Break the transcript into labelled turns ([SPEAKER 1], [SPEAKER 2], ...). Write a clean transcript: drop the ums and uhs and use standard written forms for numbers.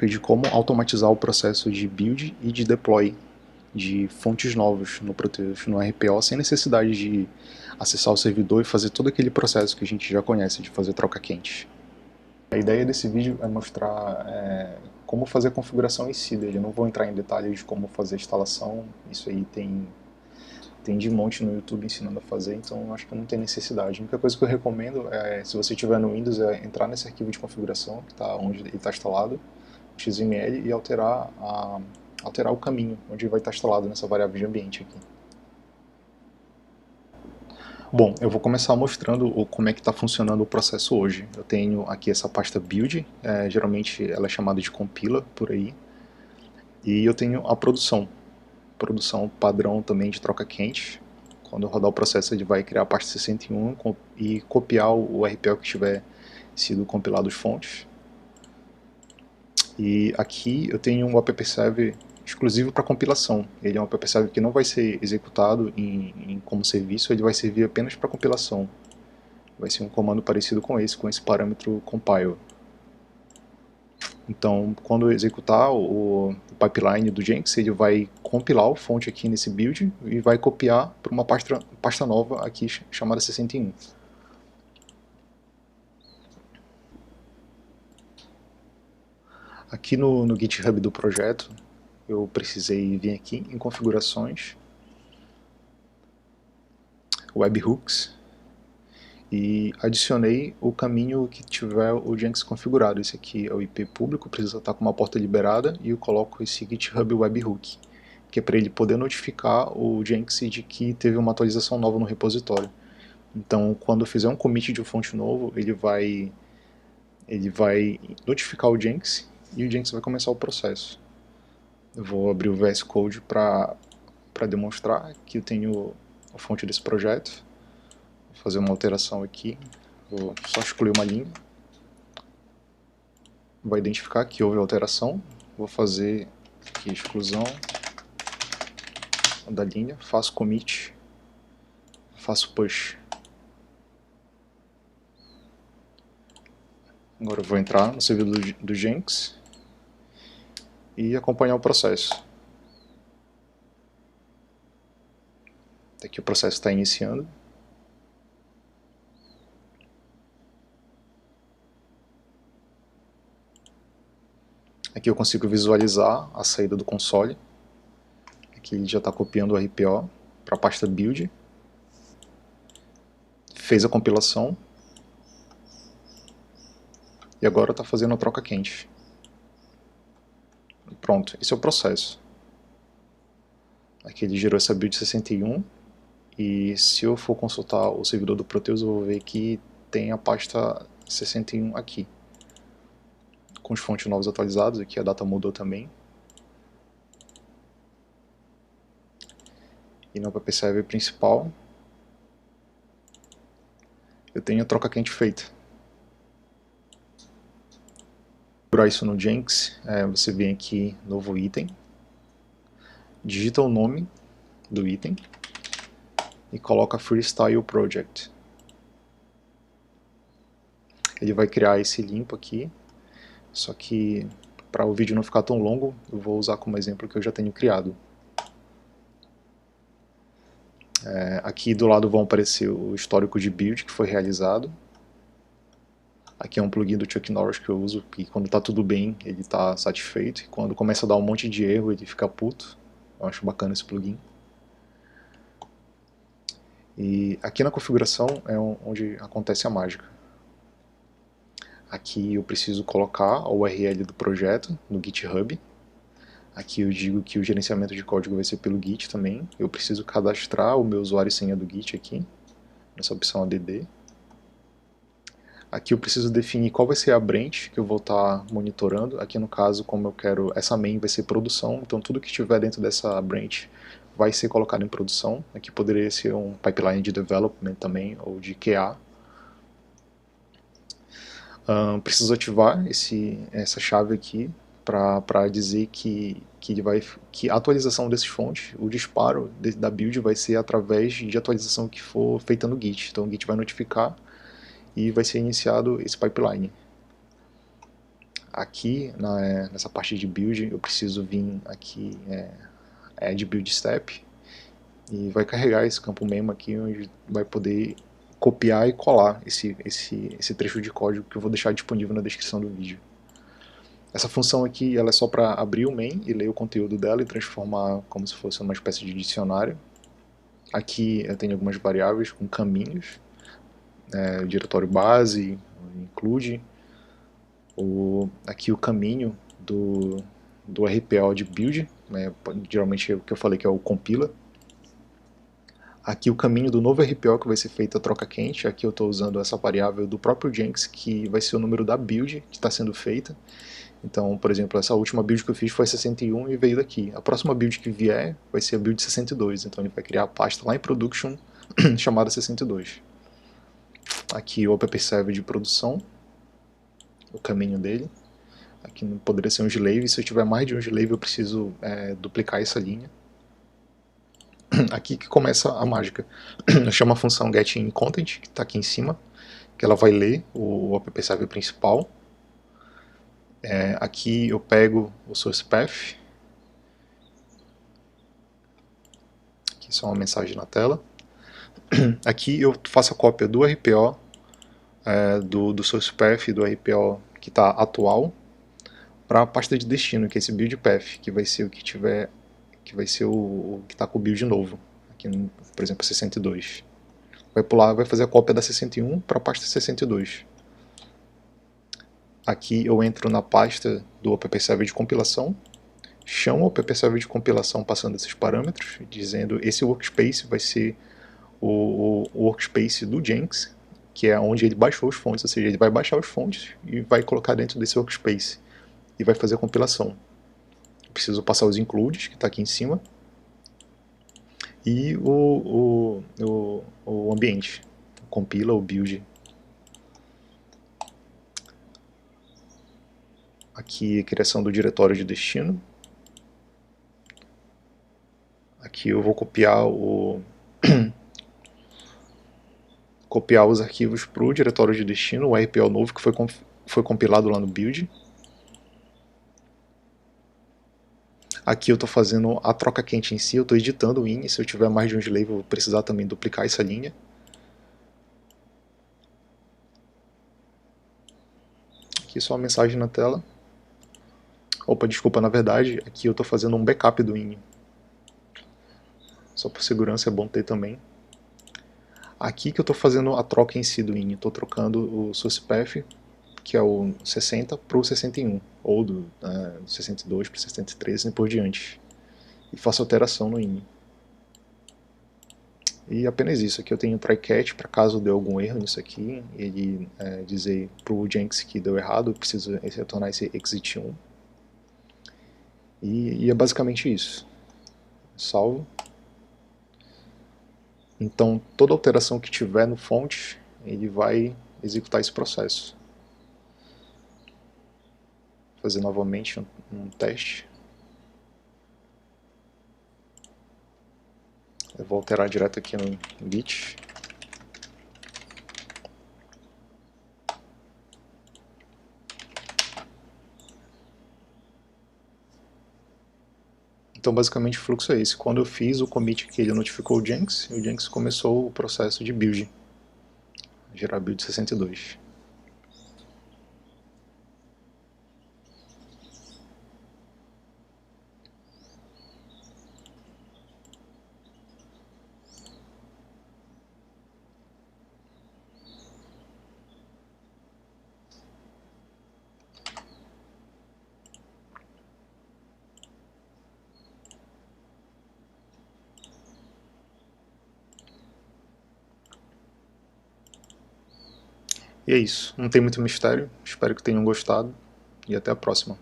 [SPEAKER 1] de como automatizar o processo de build e de deploy de fontes novas no Proteus, no RPO, sem necessidade de acessar o servidor e fazer todo aquele processo que a gente já conhece de fazer troca quente. A ideia desse vídeo é mostrar como fazer a configuração em si dele. Eu não vou entrar em detalhes de como fazer a instalação, isso aí tem de monte no YouTube ensinando a fazer, então eu acho que não tem necessidade. A única coisa que eu recomendo é, se você tiver no Windows, é entrar nesse arquivo de configuração, que está onde ele está instalado, XML, e alterar o caminho onde vai estar instalado nessa variável de ambiente aqui. Bom, eu vou começar mostrando como é que está funcionando o processo hoje. Eu tenho aqui essa pasta build, geralmente ela é chamada de compila por aí, e eu tenho a produção padrão também de troca quente. Quando eu rodar o processo, ele vai criar a pasta 61 e copiar o RPO que tiver sido compilado as fontes. E aqui eu tenho um app-server exclusivo para compilação. Ele é um app-server que não vai ser executado como serviço, ele vai servir apenas para compilação. Vai ser um comando parecido com esse parâmetro compile. Então, quando eu executar o pipeline do Jenkins, ele vai compilar a fonte aqui nesse build e vai copiar para uma pasta nova aqui chamada 61. Aqui no GitHub do projeto, eu precisei vir aqui em configurações, webhooks, e adicionei o caminho que tiver o Jenkins configurado. Esse aqui é o IP público, precisa estar com uma porta liberada, e eu coloco esse GitHub webhook, que é para ele poder notificar o Jenkins de que teve uma atualização nova no repositório. Então, quando eu fizer um commit de um fonte novo, ele vai notificar o Jenkins e o Jenkins vai começar o processo. Eu vou abrir o VS Code para demonstrar que eu tenho a fonte desse projeto. Vou fazer uma alteração aqui, vou só excluir uma linha. Vai identificar que houve alteração. Vou fazer aqui exclusão da linha, faço commit, faço push. Agora eu vou entrar no servidor do Jenkins e acompanhar o processo. Aqui o processo está iniciando. Aqui eu consigo visualizar a saída do console. Aqui ele já está copiando o RPO para a pasta build. Fez a compilação. E agora está fazendo a troca quente. Pronto, esse é o processo. Aqui ele gerou essa build 61. E se eu for consultar o servidor do Proteus, eu vou ver que tem a pasta 61 aqui, com os fontes novos atualizados. Aqui a data mudou também. E no app server principal, eu tenho a troca quente feita. Para isso no Jenkins, você vem aqui, novo item, digita o nome do item e coloca Freestyle Project. Ele vai criar esse limpo aqui, só que para o vídeo não ficar tão longo, eu vou usar como exemplo que eu já tenho criado. Aqui do lado vão aparecer o histórico de build que foi realizado. Aqui é um plugin do Chuck Norris que eu uso, que quando está tudo bem ele está satisfeito, e quando começa a dar um monte de erro ele fica puto. Eu acho bacana esse plugin. E aqui na configuração é onde acontece a mágica. Aqui eu preciso colocar a URL do projeto no GitHub. Aqui eu digo que o gerenciamento de código vai ser pelo Git também. Eu preciso cadastrar o meu usuário e senha do Git aqui, nessa opção ADD. Aqui eu preciso definir qual vai ser a branch que eu vou estar monitorando. Aqui no caso, como eu quero, essa main vai ser produção, então tudo que estiver dentro dessa branch vai ser colocado em produção. Aqui poderia ser um pipeline de development também, ou de QA. Preciso ativar essa chave aqui para dizer que a atualização desses fontes, o disparo da build vai ser através de atualização que for feita no Git. Então o Git vai notificar e vai ser iniciado esse pipeline. Aqui, nessa parte de build, eu preciso vir aqui, add build step, e vai carregar esse campo memo aqui, onde vai poder copiar e colar esse trecho de código que eu vou deixar disponível na descrição do vídeo. Essa função aqui ela é só para abrir o main e ler o conteúdo dela e transformar como se fosse uma espécie de dicionário. Aqui eu tenho algumas variáveis com caminhos, o diretório base, include, aqui o caminho do RPO de build, geralmente é o que eu falei que é o compila. Aqui o caminho do novo RPO que vai ser feito a troca quente, aqui eu estou usando essa variável do próprio Jenkins, que vai ser o número da build que está sendo feita. Então, por exemplo, essa última build que eu fiz foi 61 e veio daqui. A próxima build que vier vai ser a build 62, então ele vai criar a pasta lá em production chamada 62. Aqui o app-server de produção, o caminho dele. Aqui não poderia ser um slave, se eu tiver mais de um slave eu preciso duplicar essa linha. Aqui que começa a mágica. Eu chamo a função getInContent, que está aqui em cima, que ela vai ler o app-server principal. Aqui eu pego o source path, aqui só uma mensagem na tela. Aqui eu faço a cópia do RPO, do source path e do RPO que está atual, para a pasta de destino, que é esse build path, que vai ser o que tiver, que vai ser o que está com o build novo, aqui, por exemplo, 62. Vai pular, vai fazer a cópia da 61 para a pasta 62. Aqui eu entro na pasta do app-server de compilação, chamo o app-server de compilação passando esses parâmetros, dizendo esse workspace vai ser o workspace do Jenkins, que é onde ele baixou as fontes, ou seja, ele vai baixar as fontes e vai colocar dentro desse workspace e vai fazer a compilação. Eu preciso passar os includes, que está aqui em cima, e o ambiente, compila o build. Aqui a criação do diretório de destino. Aqui eu vou copiar copiar os arquivos para o diretório de destino, o RPO novo que foi compilado lá no build. Aqui eu estou fazendo a troca quente em si, eu estou editando o in, se eu tiver mais de um slave eu vou precisar também duplicar essa linha. Aqui só uma mensagem na tela. Opa, desculpa, na verdade, aqui eu estou fazendo um backup do in. Só por segurança é bom ter também. Aqui que eu estou fazendo a troca em si do in, estou trocando o source path, que é o 60, para o 61, ou do 62 para o 63 e por diante. E faço alteração no in. E apenas isso, aqui eu tenho try catch para caso dê algum erro nisso aqui, ele dizer para o Jenkins que deu errado, eu preciso retornar esse exit 1. E é basicamente isso. Salvo. Então toda alteração que tiver no fonte, ele vai executar esse processo. Vou fazer novamente um teste. Eu vou alterar direto aqui no Git. Então basicamente o fluxo é esse. Quando eu fiz o commit que ele notificou o Jenkins começou o processo de build. Gerar build 62. E é isso, não tem muito mistério, espero que tenham gostado e até a próxima.